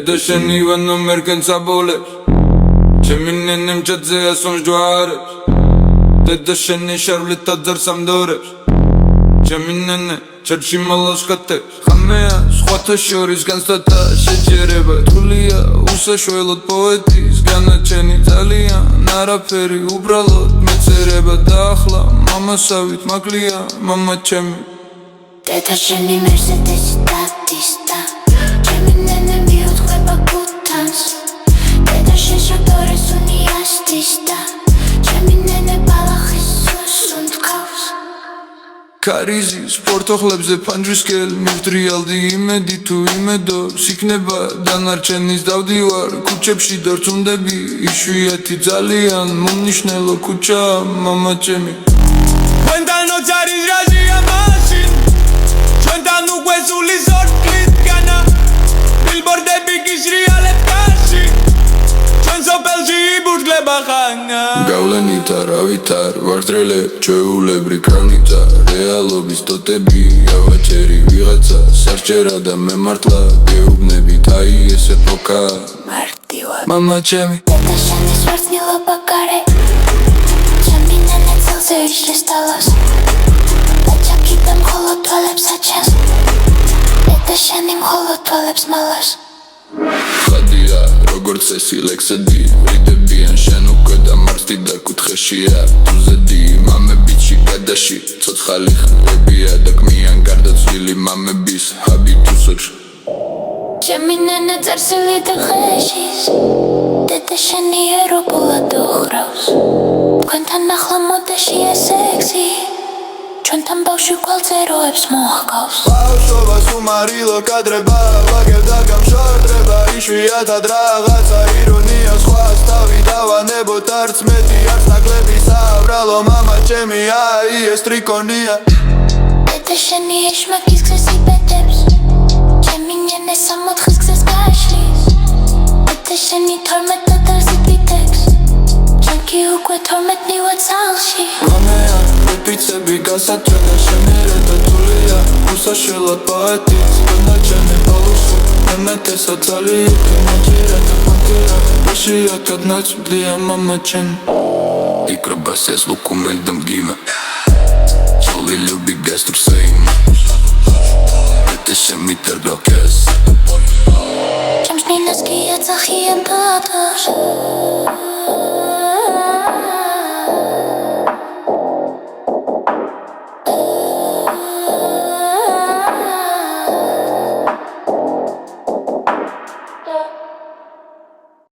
Deda sheni vano merken sabolebs Chemi nenem chadze asons jvarebs Deda sheni sharvlit adzar samdorebs Chemi nene chadshi malas qatebs Khamea skhvata shoris ganstata shejereba Tulia usashvelot poetis Ganačeni ძალიან არაფერი უბრალოდ მეწერება და ახლა მამასავით მაგლია მამა ჩემი Deda sheni Mercedes tatista Chemi nene მიუძღვება გუთანს Deda შეშადორის უნიასტისტა Chemi nene ბალახის სუნთქავს Karizi sportoxlebze panjviskel mivdrialdi imedi tu imedors იქნება დანარჩენის დავდივარ ქუჩებში დარწმუნდები იშვიათი ძალიან მომნიშნელო ქუჩა მამა ჩემი ჩვენთან ოჯარის რაზია მაშინ ჩვენთან უკვე სული ზორკლისგანა ბილბორდები გიშრიალებაში ჩვენ სოფელში იბურჯლება ხანა გავლენით არავით არ ვარდრელებ ჩვეულებრი კრანიცა რეალობის ტოტები ავაჩერი ვიღაცა სარჩერა და მე მართლა გეუბნებით აი ეს ეპოქა მარტივად მამა ჩემი Deda შენის ვარდნილობა გარე ჩემი ნენე წელზე იშლის თალას და ჩაკიდა მხოლოდ თვალებს აჩენს Deda შენი მხოლოდ თვალებს მალას ხადია როგორც წესი ლექსები რიდებიან შენ უკვე დამარცხდი და კუთხეშია თუზედი მამებიჩი გადაში ცოცხალი ხმებია და კმიან გარდაცვლილი მამების ჰაბიტუსოჩ ჩემი ნენე წერსილი და ხეშის Deda შენი ერობულად უხრავს თქვენთან ახლა მოდაშია სექსი ჩვენთან ბავშვი გვალწეროებს მოჰყავს ბავშვობას უმარილო კადრება ვაგებდა გამშორდება იშვიათად რაღაცა ირონია სხვას თავი დავანებოთ არც მეტი არც ნაკლები საბრალო მამა ჩემი აი ეს ტრიკონია Deda შენი ეშმაკის გზეს იბედებს ჩემი ნენე 64-ის გზეს გაშლის Deda შენი 12 ადარს იბიდებს ჩვენ კი უკვე 12 მივად სახლში მამეა პიცები გასაჭრედა შემიერე და თულია უსაშველად პოეტის განაჩენი ბალუსი მემეთესა ძალიან მაჯერა და პანკერა ბაშიათად ნაცვლია მამა ჩემი იკრობას ეს ლუკუმენტ მგიმა Slowly люби гаструсейм Это შემიტერგა კეს ჩემს ნინას კი აწახიან ბაბა